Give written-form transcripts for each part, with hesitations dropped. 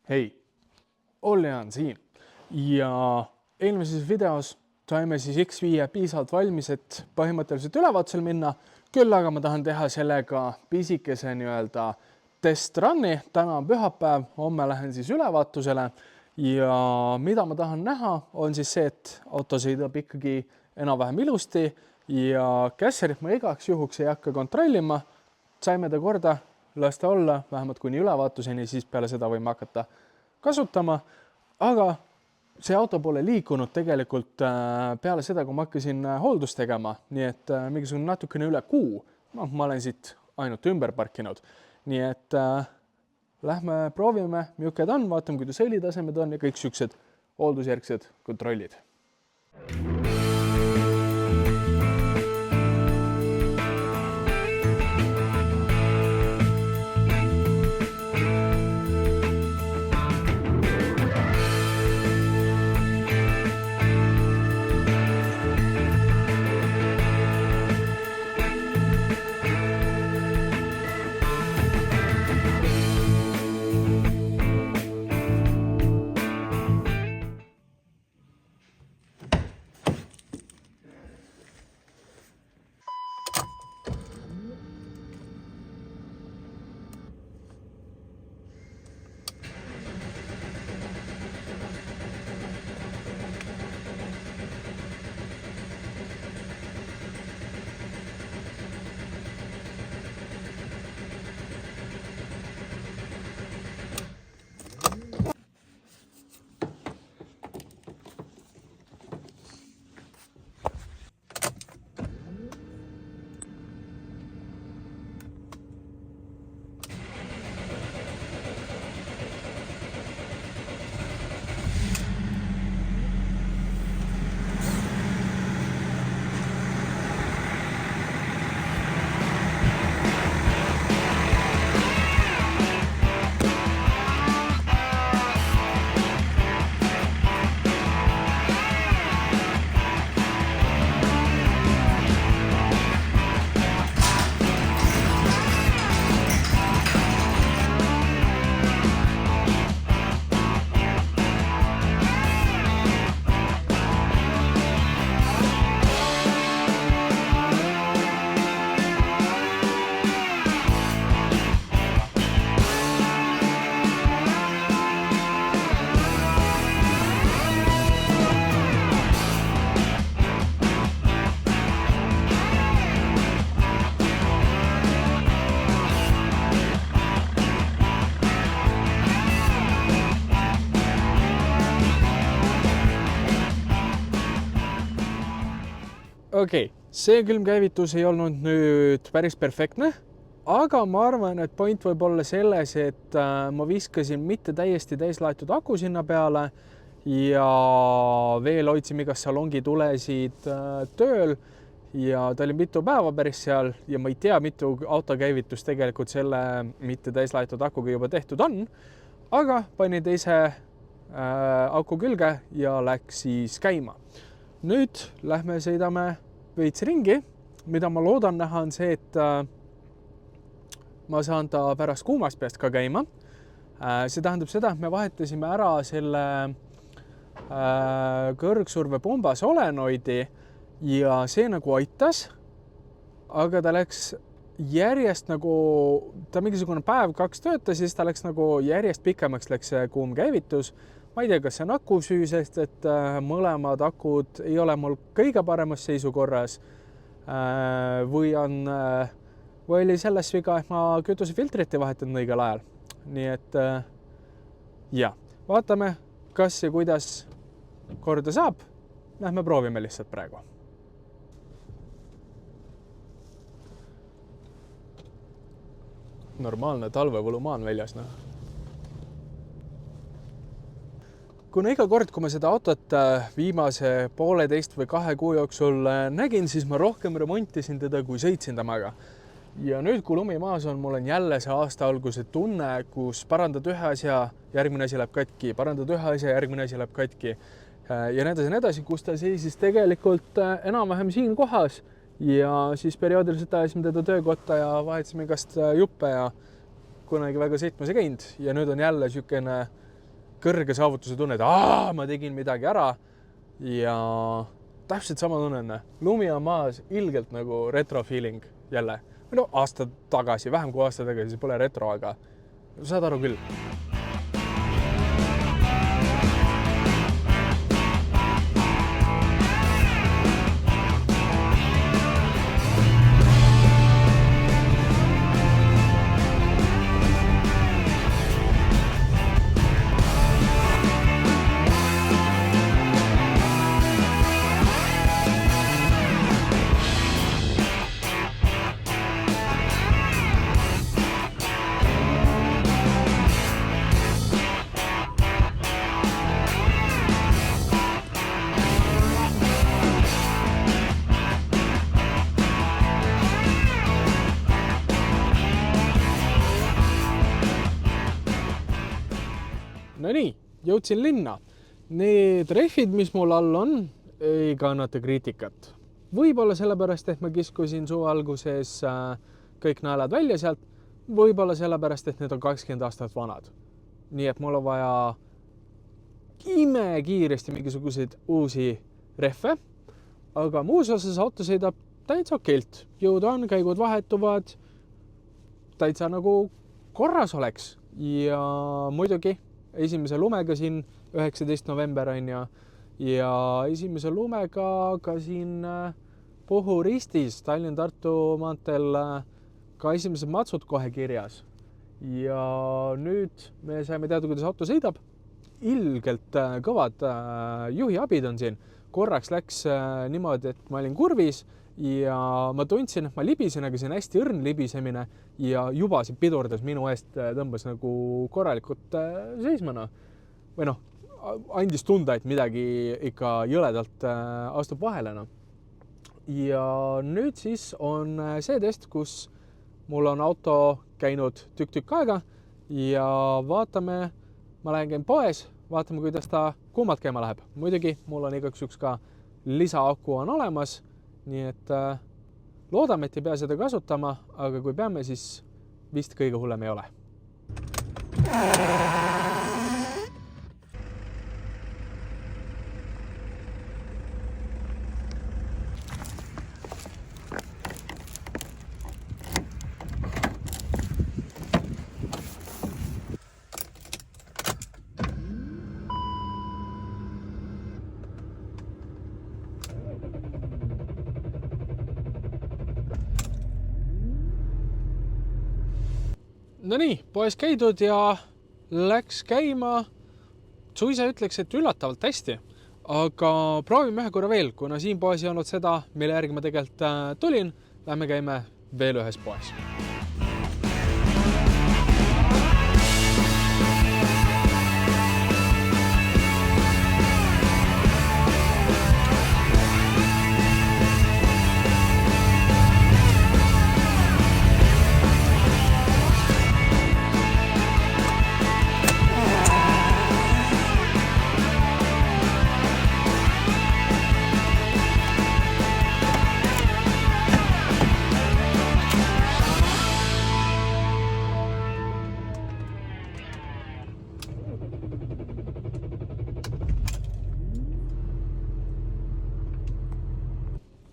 Hei, Olli on siin ja eelmises videos saime siis X5 piisavalt valmis, et põhimõtteliselt ülevaatusel minna. Küll aga ma tahan teha sellega pisikese test run'i. Täna on pühapäev, homme lähen siis ülevaatusele ja mida ma tahan näha on siis see, et auto sõidab ikkagi enam-vähem ilusti ja kässerit ma igaks juhuks ei hakka kontrollima. Saime ta korda, las ta olla vähemalt kuni ülevaatuseni, siis peale seda võime hakata kasutama, aga see auto pole liikunud tegelikult peale seda, kui ma hakkasin hooldust tegema, nii et mingisugune natukene üle kuu, ma olen siit ainult ümber parkinud. Nii et lähme proovime, milline ta on, vaatame, kuidas õlitasemed on ja kõik siuksed hooldusjärgsed kontrollid. Okei, see külmkäivitus ei olnud nüüd päris perfektne, aga ma arvan, et point võib olla selles, et ma viskasin mitte täiesti täislaetud aku sinna peale ja veel hoidsime igast salongitulesid tööl ja ta oli mitu päeva päris seal ja ma ei tea, mitu autokäivitus tegelikult selle mitte täislaetud akuga juba tehtud on, aga panin teise aku külge ja läks siis käima. Nüüd lähme sõidame veits ringi, mida ma loodan näha on see, et ma saan ta pärast kuumast peast ka käima. See tähendab seda, et me vahetasime ära selle kõrgsurvepumba solenoidi ja see nagu aitas, aga ta läks järjest ta mingisugune päev-kaks töötas ja siis ta läks nagu järjest pikemaks läks see kuum käivitus. Ma ei tea, kas see on aku süü, sest et mõlemad akud ei ole mul kõige paremas seisukorras või oli selles viga, et ma kütusefiltrit ei vahetanud õigel ajal. Nii et vaatame, kas ja kuidas korda saab. Lähme proovime lihtsalt praegu. Normaalne talvevõlumaa on väljas. Kuna iga kord, kui ma seda autot viimase 1,5 või 2 kuu jooksul nägin, siis ma rohkem remontisin teda, kui sõitsin temaga. Ja nüüd, kui lumi maas on, mul on jälle see aasta alguse tunne, kus parandad ühe asja, järgmine asi läheb katki, parandad ühe asja, järgmine asi läheb katki. Ja nii edasi, kus ta seisis tegelikult enam-vähem siin kohas ja siis perioodiliselt ajasime teda töökotta ja vahetasime igast juppe ja kunagi väga sõitmas ei käinud ja nüüd on jälle niisugune kõrge saavutuse tunne, et ma tegin midagi ära ja täpselt sama tunne. Lumi on maas, ilgelt nagu retro feeling jälle. Või no aasta tagasi, vähem kui aasta tagasi, see pole retro, aga saad aru küll. No nii, jõudsin linna. Need rehvid, mis mul all on, ei kannata kriitikat. Võib-olla sellepärast, et ma kiskusin suve alguses kõik naelad välja sealt. Võib-olla sellepärast, et need on 20 aastat vanad. Nii et mul on vaja kiiresti mingisuguseid uusi rehve. Aga muus osas auto sõidab täitsa okeilt. Jõud on, käigud vahetuvad. Täitsa nagu korras oleks. Ja muidugi esimese lumega siin 19. november on ja esimese lumega ka siin Puhu-Ristis Tallinn-Tartu maanteel ka esimesed matsud kohe kirjas. Ja nüüd me saime teada, kuidas auto sõidab. Ilgelt kõvad juhiabid on siin. Korraks läks niimoodi, et ma olin kurvis ja ma tundsin, et ma libisen, aga see on hästi õrn libisemine ja juba see pidurdas minu eest, tõmbas nagu korralikult seismana. Või noh, andis tunda, et midagi ikka jõledalt astub vahele. Ja nüüd siis on see test, kus mul on auto käinud tükk aega ja vaatame, ma lähen käin poes, vaatame, kuidas ta kuumalt käima läheb. Muidugi, mul on igaks juhuks ka lisaaku on olemas. Nii et loodame, et ei pea seda kasutama, aga kui peame, siis vist kõige hullem ei ole. No nii, poes käidud ja läks käima, suisa ütleks, et üllatavalt hästi. Aga proovime ühe korra veel, kuna siin poes ei olnud seda, mille järgi ma tegelikult tulin. Lähme käime veel ühes poes.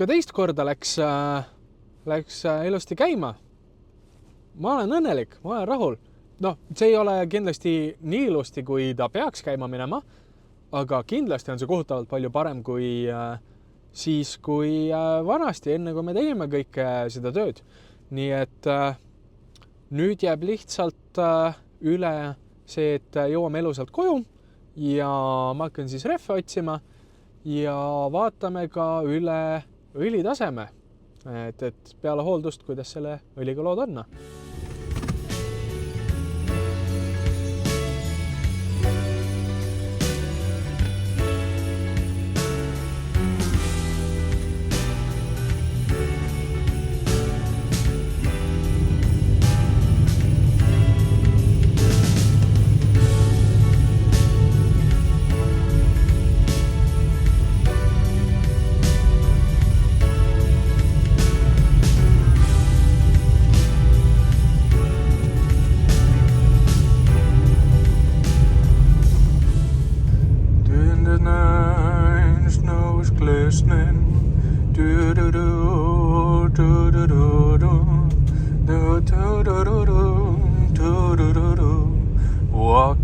Ka teist korda läks ilusti käima. Ma olen õnnelik, ma olen rahul. No, see ei ole kindlasti nii ilusti, kui ta peaks käima minema, aga kindlasti on see kohutavalt palju parem kui siis, kui vanasti, enne kui me tegime kõike seda tööd. Nii et nüüd jääb lihtsalt üle see, et jõuame elusalt koju ja ma hakkan siis rehve otsima ja vaatame ka üle õlitaseme, et peale hooldust, kuidas selle õliga lood on.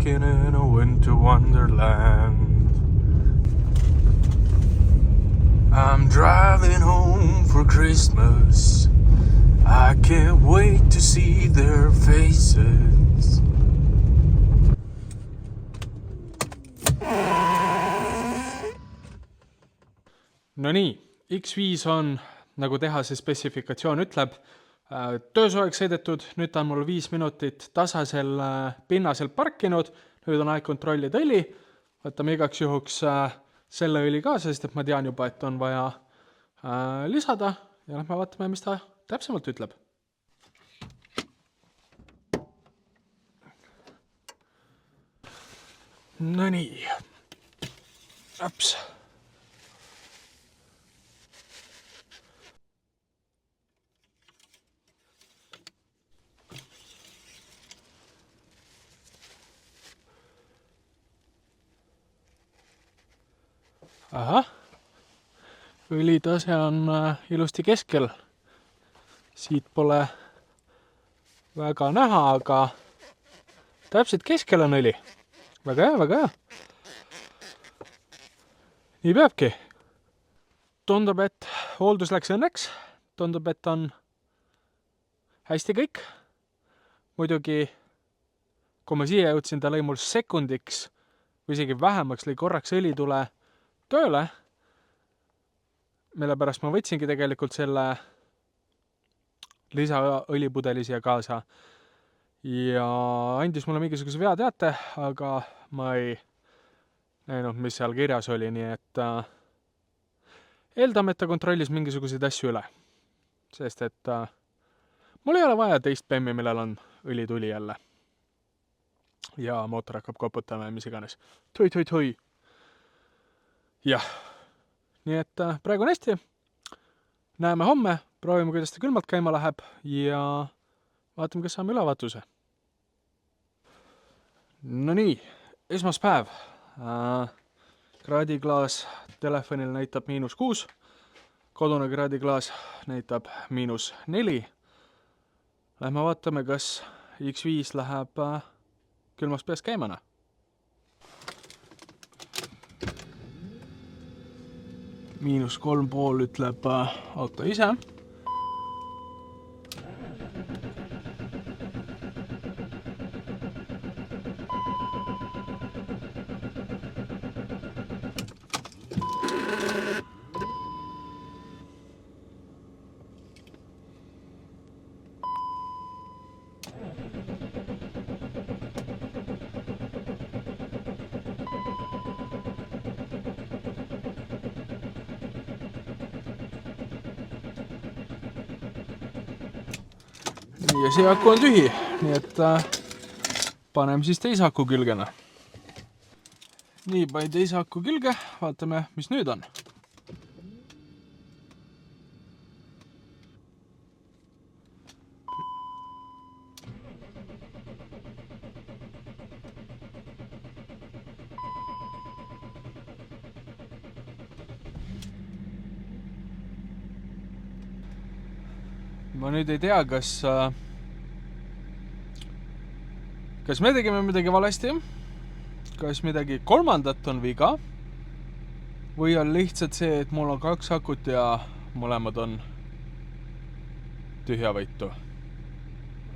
walking in a winter wonderland. I'm driving home for Christmas. I can't wait to see their faces. No nii, X5 on, nagu tehase spetsifikatsioon ütleb, töösoojaks sõidetud, nüüd ta on mul 5 minutit tasasel pinnasel parkinud, nüüd on aeg kontrollida õli, võtame igaks juhuks selle õli kaasa, sest et ma tean juba, et on vaja lisada ja lähme vaatame, mis ta täpsemalt ütleb. No nii, äps. Ahah, õlitase on ilusti keskel. Siit pole väga näha, aga täpselt keskel on õli. Väga hea, väga hea. Nii peabki. Tundub, et hooldus läks õnneks. Tundub, et on hästi kõik. Muidugi, kui ma siia jõudsin, ta lõi mul sekundiks või isegi vähemaks lõi korraks õlitule tööle, mille pärast ma võtsingi tegelikult selle lisaõlipudeli siia kaasa ja andis mulle mingisuguse veateate, aga ma ei näinud, mis seal kirjas oli, nii et eeldame, et ta kontrollis mingisuguseid asju üle, sest et mul ei ole vaja teist bemmi, millel on õlituli jälle ja mootor hakkab koputama ja mis iganes. Toi. Jah, nii et praegu on hästi. Näeme homme, proovime, kuidas ta külmalt käima läheb ja vaatame, kas saame ülevaatuse. No nii, esmaspäev. Kraadiklaas telefonil näitab -6, kodune kraadiklaas näitab -4. Lähme vaatame, kas X5 läheb külmast peast käimana. -3,5 ütleb auto ise. Ja see aku on tühi, nii et paneme siis teise aku külgena. Nii, panin teise aku külge, vaatame, mis nüüd on. Ma nüüd ei tea, kas me tegime midagi valesti, kas midagi kolmandat on viga või on lihtsalt see, et mul on 2 akut ja mõlemad on tühjavõitu.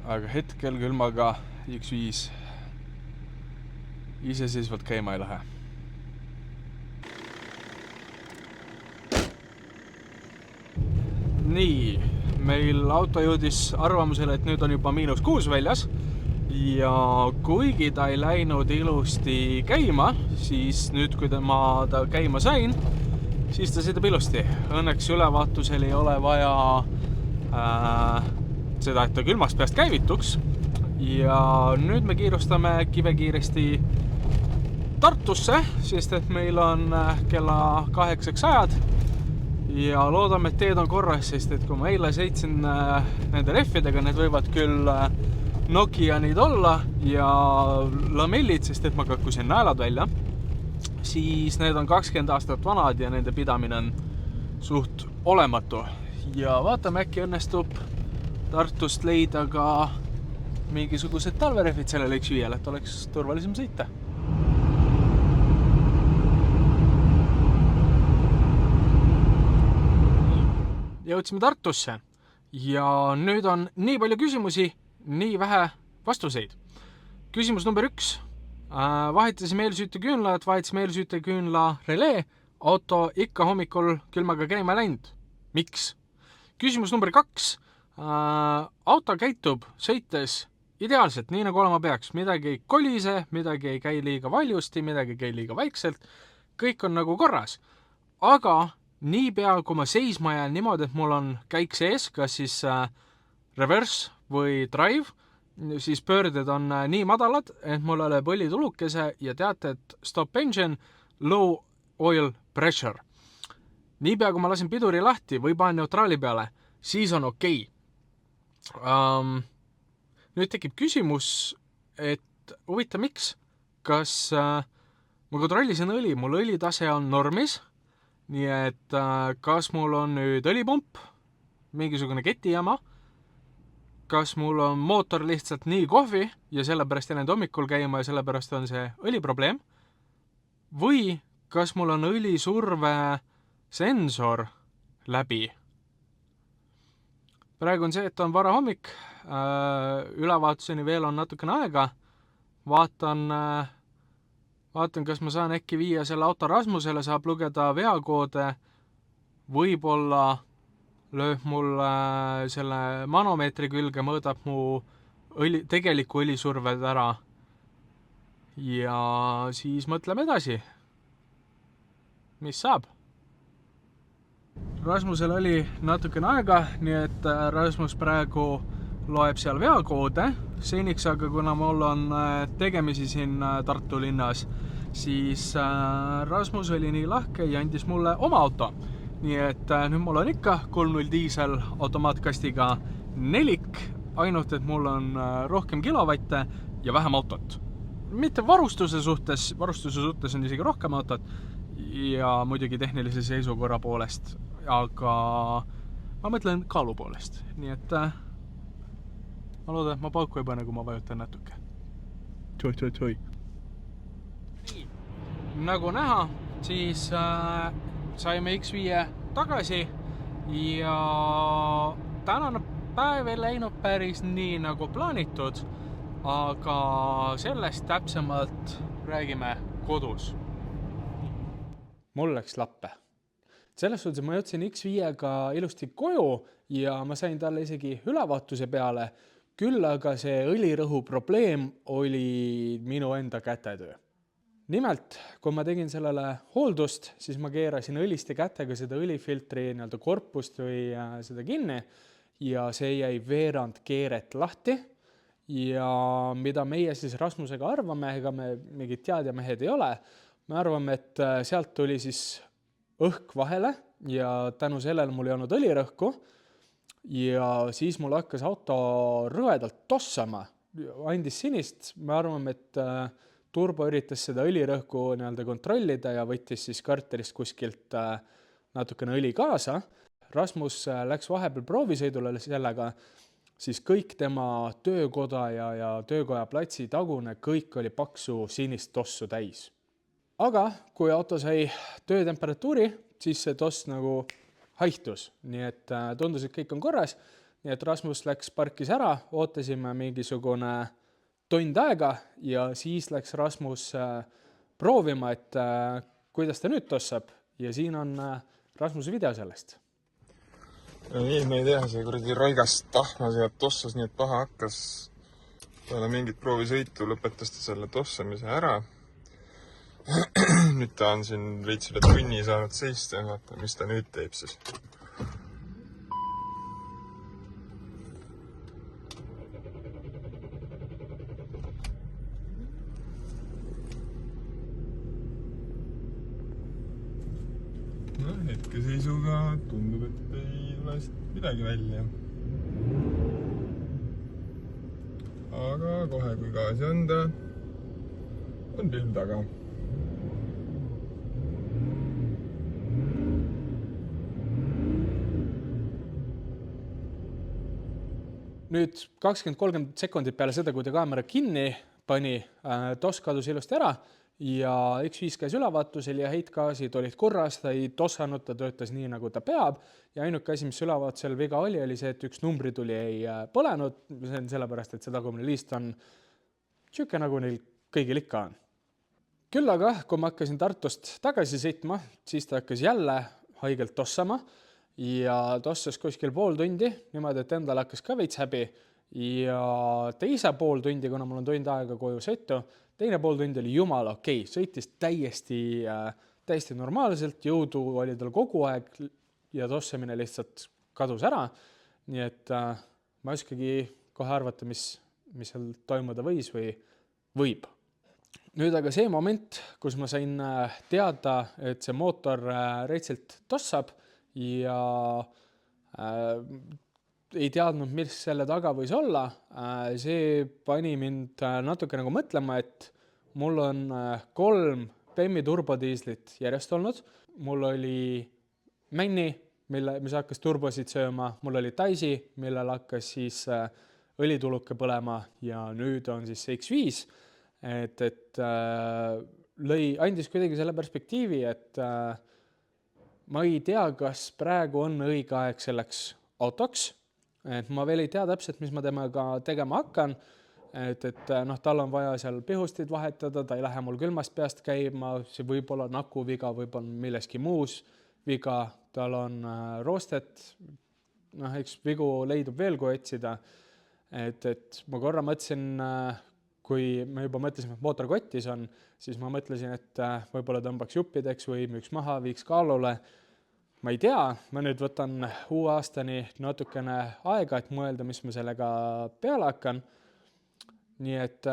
Aga hetkel külmaga X5 iseseisvalt käima ei lähe. Nii, meil auto jõudis arvamusele, et nüüd on juba -6 väljas ja kuigi ta ei läinud ilusti käima, siis nüüd, kui ma ta käima sain, siis ta sõidab ilusti. Õnneks ülevaatusel ei ole vaja seda, et ta külmast peast käivituks ja nüüd me kiirustame kibekiiresti Tartusse, sest et meil on kella 8 ajad ja loodame, et teed on korras, sest et kui ma eile sõitsin nende rehvidega, need võivad küll Nokianid olla ja lamellid, sest et ma kakkusin naelad välja, siis need on 20 aastat vanad ja nende pidamine on suht olematu. Ja vaatame, äkki õnnestub Tartust leida ka mingisugused talverehvid sellele X5-le, et oleks turvalisem sõita. Jõudsime Tartusse ja nüüd on nii palju küsimusi, nii vähe vastuseid. Küsimus number 1. Vahetasime eelsüüteküünlad, vahetasime eelsüüteküünla relee, auto ikka hommikul külmaga käima läinud. Miks? Küsimus number 2. Auto käitub sõites ideaalselt, nii nagu olema peaks. Midagi ei kolise, midagi ei käi liiga valjusti, midagi ei käi liiga vaikselt. Kõik on nagu korras. Aga niipea, kui ma seisma jään niimoodi, et mul on käik sees, kas siis reverse või drive, siis pöörded on nii madalad, et mul ole põlitulukese ja teate, et stop engine, low oil pressure. Niipea, kui ma lasin piduri lahti või panen neutraali peale, siis on okei. Nüüd tekib küsimus, et huvita miks, kas ma kontrollisin õli, mul õlitase on normis, nii et kas mul on nüüd õlipump, mingisugune ketijama, kas mul on mootor lihtsalt nii kohvi ja sellepärast jäänud hommikul käima ja sellepärast on see õliprobleem, või kas mul on õlisurve sensor läbi. Praegu on see, et on vara hommik, ülevaatuseni veel on natukene aega, vaatan, kas ma saan äkki viia selle auto Rasmusele, saab lugeda veakoode, võib-olla lööb mul selle manomeetri külge, mõõdab mu tegeliku õlisurved ära ja siis mõtleme edasi, mis saab. Rasmusel oli natukene aega, nii et Rasmus praegu loeb seal veakoode. Seniks aga, kuna mul on tegemisi siin Tartu linnas, siis Rasmus oli nii lahke ja andis mulle oma auto. Nii et nüüd mul on ikka 3.0 diisel automaatkastiga nelik, ainult et mul on rohkem kilovatte ja vähem autot. Mitte varustuse suhtes on isegi rohkem autot ja muidugi tehnilise seisukorra poolest, aga ma mõtlen kaalu poolest. Nii et ma loodan, et ma pauku ei pane, kui ma vajutan natuke. Toi. Nagu näha, siis saime X5 tagasi ja tänane päev ei läinud päris nii nagu plaanitud, aga sellest täpsemalt räägime kodus. Mul läks lappe. Selles suhtes ma jõudsin X5-ga ilusti koju ja ma sain talle isegi ülevaatuse peale, küll aga see õlirõhu probleem oli minu enda kätetöö. Nimelt, kui ma tegin sellele hooldust, siis ma keerasin õliste kätega seda õlifiltri korpust või seda kinni ja see jäi veerand keeret lahti ja mida meie siis Rasmusega arvame, ega me mingid teadjamehed ei ole, me arvame, et sealt tuli siis õhk vahele ja tänu sellele mul ei olnud õlirõhku ja siis mul hakkas auto rõvedalt tossama, andis sinist, me arvame, et turbo üritas seda õlirõhku kontrollida ja võttis siis karterist kuskilt natukene õli kaasa. Rasmus läks vahepeal proovisõidule sellega, siis kõik tema töökoda ja töökoja platsi tagune, kõik oli paksu sinist tossu täis. Aga kui auto sai töötemperatuuri, siis see toss nagu haihtus, nii et tundus, et kõik on korras, nii et Rasmus läks parkis ära, ootasime mingisugune tund aega ja siis läks Rasmus proovima, et kuidas ta nüüd tossab ja siin on Rasmuse video sellest. Nii, ma ei tea, see kuradi raigas tahmas ja tossas nii, et paha hakkas. Peale mingit proovisõitu lõpetas ta selle tossamise ära. Nüüd ta on siin veits üle tunni saanud seista ja vaata, mis ta nüüd teeb siis. No, hetkeseisuga tundub, et ei tule midagi välja. Aga kohe, kui gaasi anda, on pilv taga. nüüd 20-30 sekundit peale seda, kui ta kaamera kinni pani, toss kadus ilusti ära ja X5 käis ülevaatusel ja heitgaasid olid korras, ta ei tossanud, ta töötas nii, nagu ta peab ja ainuke asi, mis ülevaatusel viga oli see, et üks numbrituli ei põlenud, see on sellepärast, et see tagumine liist on siuke, nagu neil kõigil ikka on. Küll aga, kui ma hakkasin Tartust tagasi sõitma, siis ta hakkas jälle haigelt tossama ja tossas kuskil pool tundi, niimoodi, et endal hakkas ka veits häbi ja teise pool tundi, kuna mul on tund aega koju sõitu, teine pool tundi oli jumala okei, sõitis täiesti normaalselt, jõudu oli tal kogu aeg ja tossamine lihtsalt kadus ära. Nii et ma ei oskagi kohe arvata, mis seal toimuda võis või võib. Nüüd aga see moment, kus ma sain teada, et see mootor reitsilt tossab ja ei teadnud, mis selle taga võis olla, see pani mind natuke nagu mõtlema, et mul on 3 BEM-i turbodiislit järjest olnud. Mul oli Männi, mis hakkas turbosid sööma, mul oli Taisi, millel hakkas siis õlituluke põlema ja nüüd on siis X5, et andis kuidagi selle perspektiivi, et ma ei tea, kas praegu on õige aeg selleks autoks, et ma veel ei tea täpselt, mis ma temaga tegema hakkan, et tal on vaja seal pihustid vahetada, ta ei lähe mul külmast peast käima, see võib olla nakuviga, võib on milleski muus viga, tal on roostet, eks vigu leidub veel, kui otsida, et ma korra mõtlesin, kui me juba mõtlesime, et mootor kotis on, siis ma mõtlesin, et võib-olla tõmbaks juppideks või müüks maha, viiks kaalule. Ma ei tea, ma nüüd võtan uue aastani natukene aega, et mõelda, mis ma sellega peale hakkan. Nii et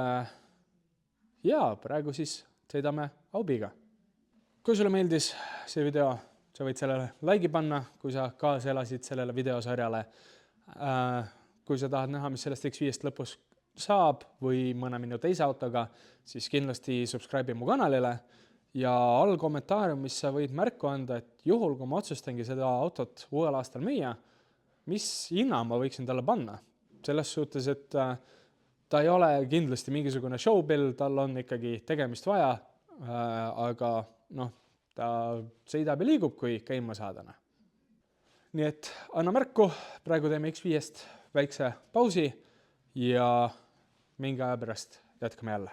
praegu siis sõidame Aubiga. Kui sulle meeldis see video, sa võid sellele laigi panna, kui sa kaasa elasid sellele videosarjale. Kui sa tahad näha, mis sellest X5-st lõpus saab või mõne minu teise autoga, siis kindlasti subscribe mu kanalile ja all kommentaariumis sa võid märku anda, et juhul, kui ma otsustangi seda autot uuel aastal müüa, mis hinna ma võiksin talle panna. Selles suhtes, et ta ei ole kindlasti mingisugune showbill, tal on ikkagi tegemist vaja, aga ta sõidab ja liigub, kui käima saadana. Nii et anna märku, praegu teeme X5-st väikse pausi ja mingi aja pärast jätkame jälle.